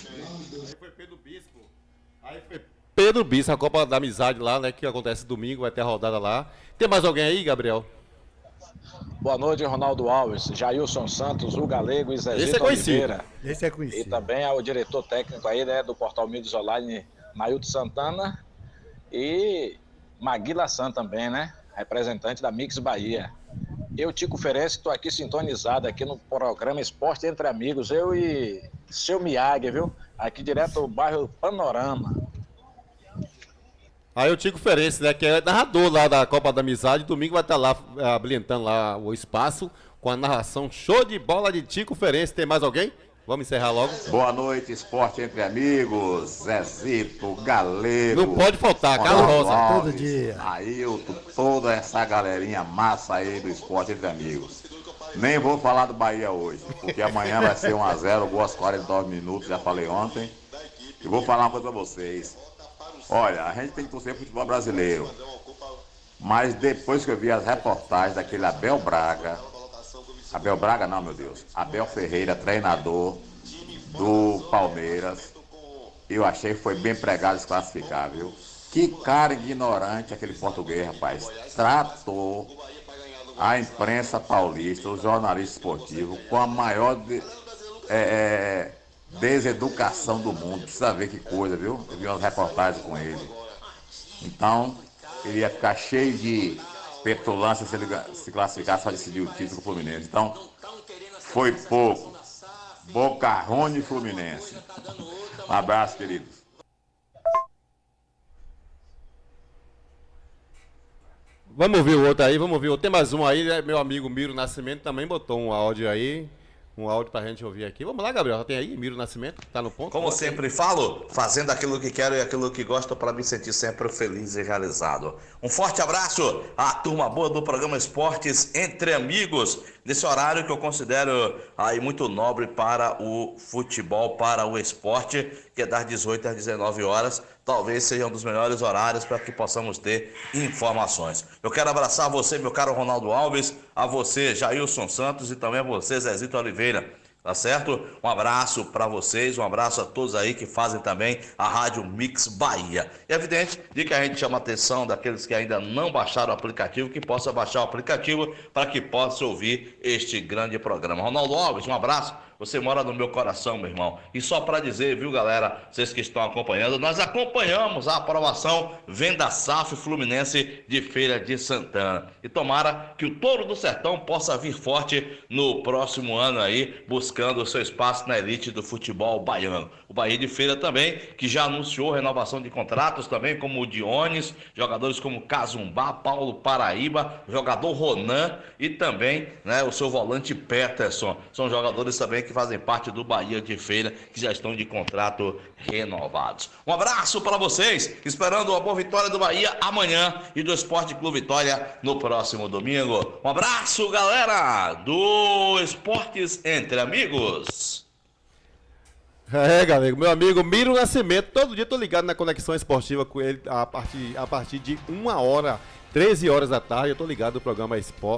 C: Pedro Bispo, a Copa da Amizade lá, né? Que acontece domingo, vai ter a rodada lá. Tem mais alguém aí, Gabriel?
R: Boa noite, Ronaldo Alves, Jailson Santos, o Galego e Zezito Oliveira.
E: Esse é conhecido.
R: E também ao diretor técnico aí, né, do Portal Mídias Online, Nailton Santana. E Maguila San também, né? Representante da Mix Bahia. Eu, Tico Ferenc, estou aqui sintonizado aqui no programa Esporte Entre Amigos. Eu e seu Miyagi, viu? Aqui direto do bairro Panorama.
C: Aí o Tico Ferenc, né, que é narrador lá da Copa da Amizade, domingo vai estar lá habilitando lá o espaço com a narração show de bola de Tico Ferenc. Tem mais alguém? Vamos encerrar logo.
S: Boa noite, Esporte Entre Amigos, Zezito, Galego.
C: Não pode faltar, Carlos Rosa.
S: Alves,
E: todo dia.
S: Ailton, toda essa galerinha massa aí do Esporte Entre Amigos. Nem vou falar do Bahia hoje, porque amanhã vai ser 1-0, gol aos 49 minutos, já falei ontem. E vou falar uma coisa pra vocês. Olha, a gente tem que torcer pro futebol brasileiro. Mas depois que eu vi as reportagens daquele Abel Braga não, meu Deus. Abel Ferreira, treinador do Palmeiras. Eu achei que foi bem pregado desclassificar, viu? Que cara ignorante aquele português, rapaz. Tratou a imprensa paulista, os jornalistas esportivos, com a maior deseducação do mundo. Precisa ver que coisa, viu? Eu vi umas reportagens com ele. Então, ele ia ficar cheio de petulância se ele se classificasse para decidir o título do Fluminense. Então, foi pouco. Bocarrone e Fluminense. Um abraço, queridos.
C: Vamos ouvir o outro aí, vamos ouvir o outro. Tem mais um aí, né? Meu amigo Miro Nascimento também botou um áudio aí. Um áudio pra gente ouvir aqui. Vamos lá, Gabriel. Já tem aí Miro Nascimento, tá no ponto.
T: Como sempre falo, fazendo aquilo que quero e aquilo que gosto para me sentir sempre feliz e realizado. Um forte abraço à turma boa do programa Esportes Entre Amigos, nesse horário que eu considero aí muito nobre para o futebol, para o esporte, que é das 18 às 19 horas. Talvez seja um dos melhores horários para que possamos ter informações. Eu quero abraçar você, meu caro Ronaldo Alves, a você, Jailson Santos, e também a você, Zezito Oliveira. Tá certo? Um abraço para vocês, um abraço a todos aí que fazem também a Rádio Mix Bahia. E é evidente de que a gente chama a atenção daqueles que ainda não baixaram o aplicativo, que possa baixar o aplicativo para que possa ouvir este grande programa. Ronaldo Alves, um abraço. Você mora no meu coração, meu irmão. E só para dizer, viu, galera, vocês que estão acompanhando, nós acompanhamos a aprovação Venda SAF Fluminense de Feira de Santana. E tomara que o Touro do Sertão possa vir forte no próximo ano aí, buscando o seu espaço na elite do futebol baiano. O Bahia de Feira também, que já anunciou renovação de contratos também, como o Dionis, jogadores como Cazumbá, Paulo Paraíba, jogador Ronan e também, né, o seu volante Peterson. São jogadores também que fazem parte do Bahia de Feira, que já estão de contrato renovados. Um abraço para vocês, esperando uma boa vitória do Bahia amanhã e do Esporte Clube Vitória no próximo domingo. Um abraço, galera, do Esportes Entre Amigos.
C: Galera, meu amigo Miro Nascimento, todo dia tô ligado na Conexão Esportiva com ele a partir de 13 horas da tarde, eu tô ligado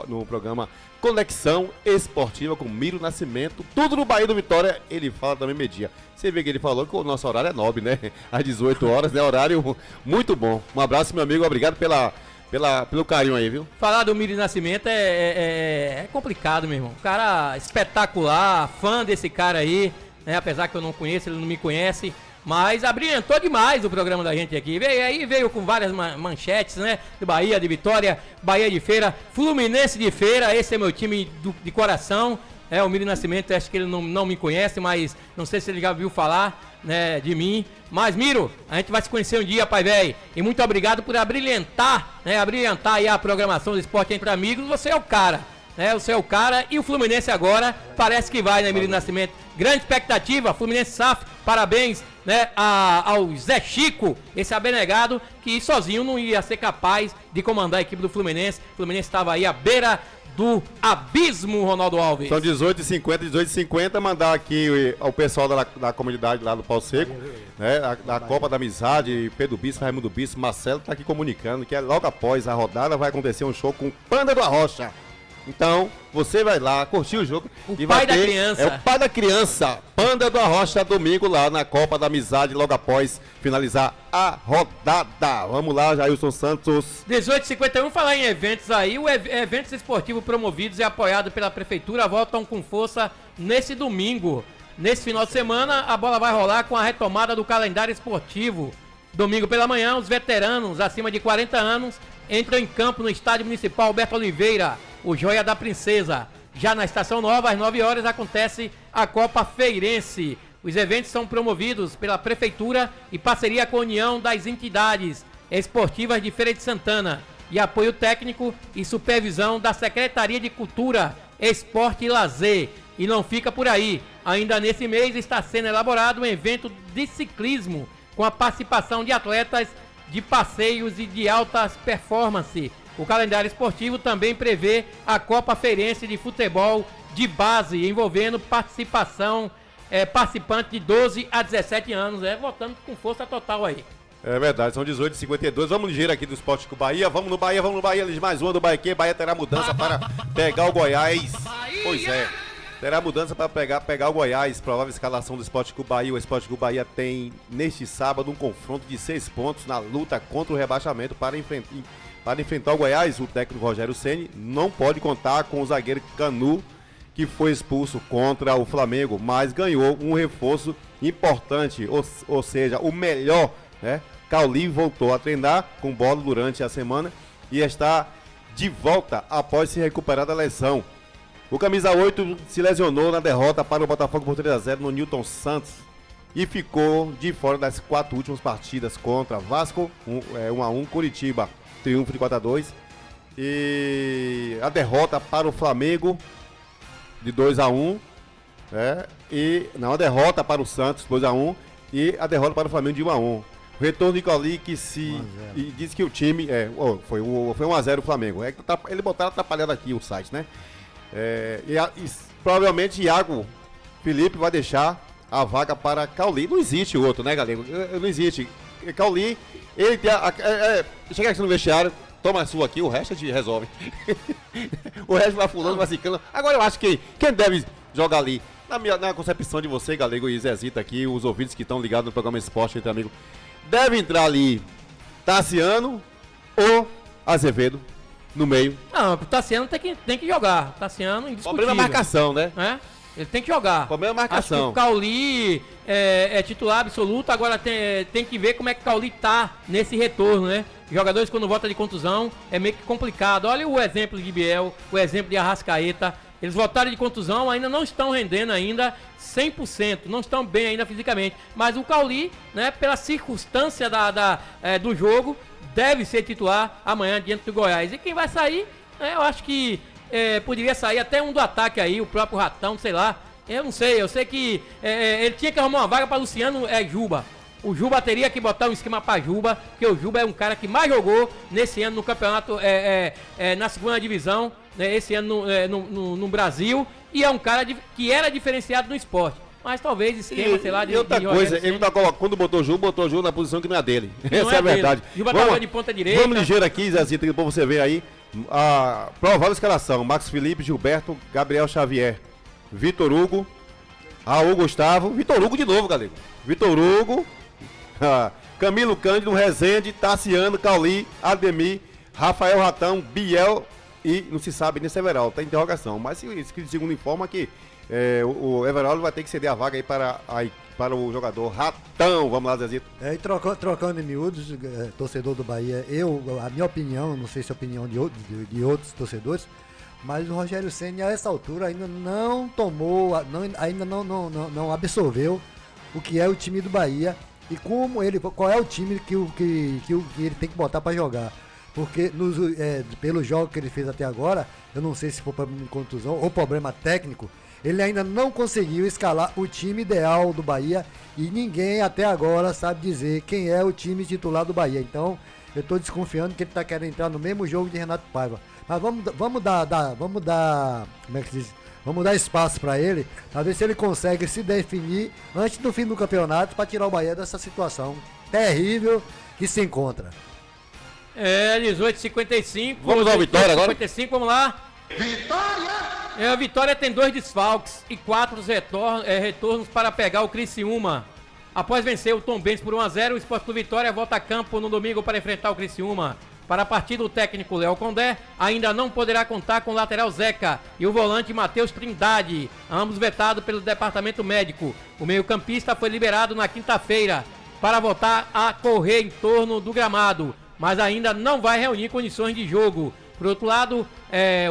C: no programa Conexão Esportiva com Miro Nascimento, tudo no Bahia do Vitória, ele fala também meio-dia. Você vê que ele falou que o nosso horário é nobre, né? Às 18 horas, né? Horário muito bom. Um abraço, meu amigo, obrigado pelo carinho aí, viu?
A: Falar do Miro Nascimento é complicado, meu irmão. Um cara espetacular, fã desse cara aí, né? Apesar que eu não conheço, ele não me conhece, mas abrilhantou demais o programa da gente aqui. Veio com várias manchetes, né? Do Bahia, de Vitória, Bahia de Feira, Fluminense de Feira, esse é meu time de coração. O Miro Nascimento, acho que ele não me conhece, mas não sei se ele já viu falar, né, de mim. Mas, Miro, a gente vai se conhecer um dia, pai velho. E muito obrigado por abrilhantar aí a programação do Esporte Entre Amigos. Você é o cara, né? Você é o cara. E o Fluminense agora parece que vai, né, Miro Nascimento? Grande expectativa, Fluminense SAF, parabéns, né, ao Zé Chico, esse abnegado que sozinho não ia ser capaz de comandar a equipe do Fluminense. O Fluminense estava aí à beira do abismo, Ronaldo Alves.
C: São 18h50, mandar aqui ao pessoal da comunidade lá do Pau Seco, né, da Copa da Amizade, Pedro Bispo, Raimundo Bispo, Marcelo tá aqui comunicando que logo após a rodada vai acontecer um show com o Panda do Arrocha. Então, você vai lá, curtir o jogo.
A: O pai da criança.
C: É o pai da criança. Panda do Arrocha, domingo lá na Copa da Amizade, logo após finalizar a rodada. Vamos lá, Jailson Santos.
A: 18h51, falar em eventos aí. Eventos esportivos promovidos e apoiados pela Prefeitura voltam com força nesse domingo. Nesse final de semana, a bola vai rolar com a retomada do calendário esportivo. Domingo pela manhã, os veteranos acima de 40 anos entram em campo no Estádio Municipal Alberto Oliveira, o Joia da Princesa. Já na Estação Nova, às 9 horas, acontece a Copa Feirense. Os eventos são promovidos pela Prefeitura e parceria com a União das Entidades Esportivas de Feira de Santana e apoio técnico e supervisão da Secretaria de Cultura, Esporte e Lazer. E não fica por aí. Ainda nesse mês está sendo elaborado um evento de ciclismo com a participação de atletas de passeios e de altas performances. O calendário esportivo também prevê a Copa Feirense de Futebol de Base, envolvendo participantes de 12 a 17 anos, voltando com força total aí.
C: É verdade, são 18h52, vamos ligeiro aqui do Esporte com o Bahia, vamos no Bahia, mais uma do Bahia, Bahia terá mudança para pegar o Goiás. Bahia! Pois é, terá mudança para pegar o Goiás, provável escalação do Esporte com o Bahia. O Esporte com o Bahia tem neste sábado um confronto de 6 pontos na luta contra o rebaixamento para enfrentar o Goiás. O técnico Rogério Ceni não pode contar com o zagueiro Canu, que foi expulso contra o Flamengo, mas ganhou um reforço importante, ou seja, o melhor, né? Cauli voltou a treinar com bola durante a semana e está de volta após se recuperar da lesão. O camisa 8 se lesionou na derrota para o Botafogo por 3-0 no Newton Santos e ficou de fora das 4 últimas partidas contra Vasco, 1-1, Curitiba, triunfo de 4-2, e a derrota para o Flamengo de 2-1, e não, a derrota para o Santos 2-1 e a derrota para o Flamengo de 1-1. O retorno de Cauli que e disse que o time foi 1-0 o Flamengo. Ele botaram atrapalhado aqui o site, né? E provavelmente Iago Felipe vai deixar a vaga para Cauli. Não existe outro, né, galera? Não existe. Cauli, ele tem chega aqui no vestiário, toma a sua aqui, o resto a gente resolve. O resto vai fulano, vai ciclando. Agora eu acho que quem deve jogar ali, na concepção de você, Galego e Zezita aqui, os ouvintes que estão ligados no programa Esporte Entre Amigos, deve entrar ali Tassiano ou Azevedo no meio.
A: Não, o Tassiano tem que jogar. Tassiano indiscutível.
C: Problema é a marcação, né?
A: Ele tem que jogar.
C: Problema é a marcação.
A: Acho que o Cauli é titular absoluto, agora tem que ver como é que o Cauli tá nesse retorno, né? Jogadores quando voltam de contusão é meio que complicado. Olha o exemplo de Biel, o exemplo de Arrascaeta. Eles voltaram de contusão, ainda não estão rendendo ainda 100%, não estão bem ainda fisicamente. Mas o Cauli, né, pela circunstância do jogo, deve ser titular amanhã diante do Goiás. E quem vai sair, eu acho que poderia sair até um do ataque aí, o próprio Ratão, sei lá. Eu não sei, eu sei que ele tinha que arrumar uma vaga para Luciano Juba. O Juba teria que botar um esquema para Juba, porque o Juba é um cara que mais jogou nesse ano no campeonato, na segunda divisão, né, esse ano no Brasil, e é um cara que era diferenciado no esporte. mas talvez esquema, sei lá,
C: e outra coisa, ele tá colocando, quando botou o jogo na posição que não é dele. Essa é a verdade.
A: Juba tava de ponta direita.
C: Vamos ligeiro aqui, Zezinho, pra você ver aí. A provável escalação: Marcos Felipe, Gilberto, Gabriel Xavier, Vitor Hugo, Raul Gustavo, Vitor Hugo de novo, galera. Vitor Hugo, Camilo Cândido, Rezende, Tassiano, Cauli, Ademir, Rafael Ratão, Biel e não se sabe nem se é Everaldo, tá em interrogação. Mas segundo informa que o Everaldo vai ter que ceder a vaga aí para o jogador Ratão. Vamos lá, Zezito.
E: E trocando em miúdos, torcedor do Bahia, a minha opinião, não sei se é a opinião de outros torcedores, mas o Rogério Ceni a essa altura ainda não tomou, ainda não absorveu o que é o time do Bahia e qual é o time que ele tem que botar para jogar. Porque pelo jogo que ele fez até agora, eu não sei se foi problema de contusão ou problema técnico, ele ainda não conseguiu escalar o time ideal do Bahia e ninguém até agora sabe dizer quem é o time titular do Bahia. Então, eu estou desconfiando que ele está querendo entrar no mesmo jogo de Renato Paiva. Mas vamos dar, como é que se diz? Vamos dar espaço para ele, para ver se ele consegue se definir antes do fim do campeonato para tirar o Bahia dessa situação terrível que se encontra.
A: 18h55.
C: Vamos ao Vitória agora?
A: 55, vamos lá. Vitória! A Vitória tem 2 desfalques e 4 retornos para pegar o Criciúma. Após vencer o Tombense por 1-0, o Sport Clube Vitória volta a campo no domingo para enfrentar o Criciúma. Para a partida, o técnico Léo Condé ainda não poderá contar com o lateral Zeca e o volante Matheus Trindade, ambos vetados pelo departamento médico. O meio-campista foi liberado na quinta-feira para voltar a correr em torno do gramado, mas ainda não vai reunir condições de jogo. Por outro lado,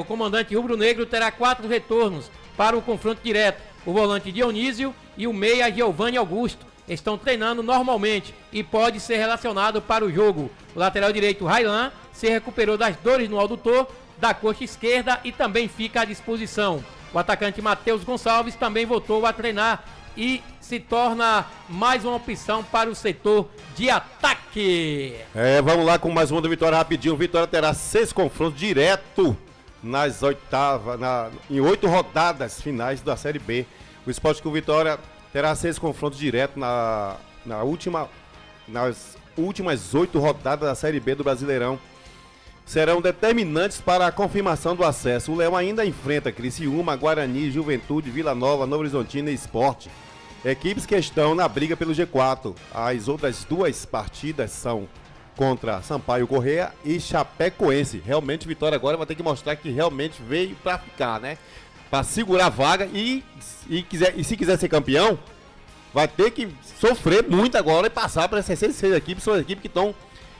A: o comandante rubro-negro terá 4 retornos para o confronto direto. O volante Dionísio e o meia Giovanni Augusto estão treinando normalmente e pode ser relacionado para o jogo. O lateral direito Railan se recuperou das dores no adutor da coxa esquerda e também fica à disposição. O atacante Matheus Gonçalves também voltou a treinar e se torna mais uma opção para o setor de ataque.
C: Vamos lá com mais uma do Vitória rapidinho. O Vitória terá 6 confrontos direto nas oitavas, em 8 rodadas finais da Série B. O Sport Clube Vitória terá 6 confrontos direto nas últimas 8 rodadas da Série B do Brasileirão. Serão determinantes para a confirmação do acesso. O Leão ainda enfrenta Criciúma, Guarani, Juventude, Vila Nova, Novo Horizontino e Sport. Equipes que estão na briga pelo G4. As outras 2 partidas são contra Sampaio Corrêa e Chapecoense. Realmente, Vitória agora vai ter que mostrar que realmente veio para ficar, né? Para segurar a vaga e se quiser ser campeão, vai ter que sofrer muito agora e passar para essas 6 equipes. São as equipes que estão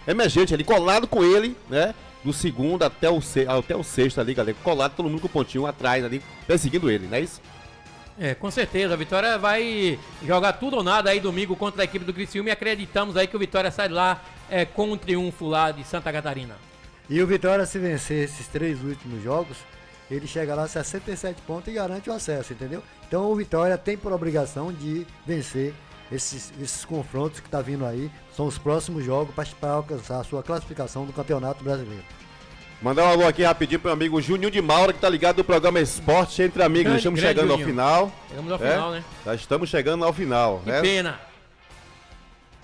C: emergentes ali, colado com ele, né? Do segundo até o sexto ali, galera. Colado todo mundo com o pontinho atrás ali, perseguindo ele, não é isso?
A: Com certeza. A Vitória vai jogar tudo ou nada aí domingo contra a equipe do Criciúma e acreditamos aí que o Vitória sai de lá com um triunfo lá de Santa Catarina.
E: E o Vitória, se vencer esses 3 últimos jogos, ele chega lá a 67 pontos e garante o acesso, entendeu? Então o Vitória tem por obrigação de vencer esses confrontos que tá vindo aí. São os próximos jogos para alcançar a sua classificação do Campeonato Brasileiro.
C: Mandar um alô aqui rapidinho pro meu amigo Juninho de Maura, que tá ligado no programa Esporte Entre Amigos. Estamos chegando ao final.
A: Chegamos ao final, né?
C: Já estamos chegando ao final,
A: que
C: né?
A: Pena.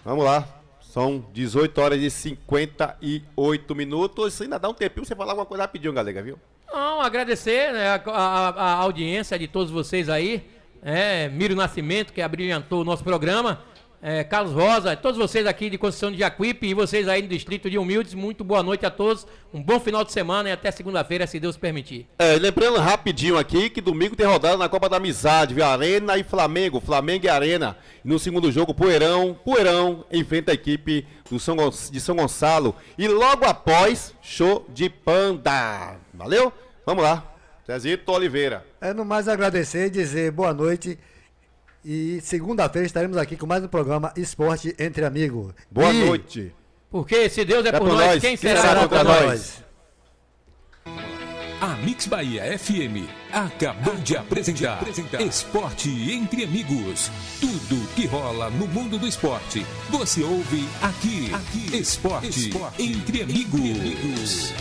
C: Vamos lá. São 18 horas e 58 minutos. Isso ainda dá um tempinho pra você falar alguma coisa rapidinho, galera, viu?
A: Não, agradecer, né, a audiência de todos vocês aí. Mírio Nascimento, que abrilhantou o nosso programa. Carlos Rosa, todos vocês aqui de Conceição de Jacuípe e vocês aí no Distrito de Humildes, muito boa noite a todos, um bom final de semana e até segunda-feira, se Deus permitir.
C: Lembrando rapidinho aqui que domingo tem rodada na Copa da Amizade, viu? Arena e Flamengo e Arena. No segundo jogo, Poeirão enfrenta a equipe de São Gonçalo e logo após, show de Panda. Valeu? Vamos lá. Zezito Oliveira.
E: No mais agradecer e dizer boa noite. E segunda-feira estaremos aqui com mais um programa Esporte Entre Amigos.
C: Boa noite.
A: Porque se Deus é por nós, quem será contra nós?
B: A Mix Bahia FM acabou de apresentar Esporte Entre Amigos. Tudo que rola no mundo do esporte, você ouve aqui. Esporte Entre Amigos.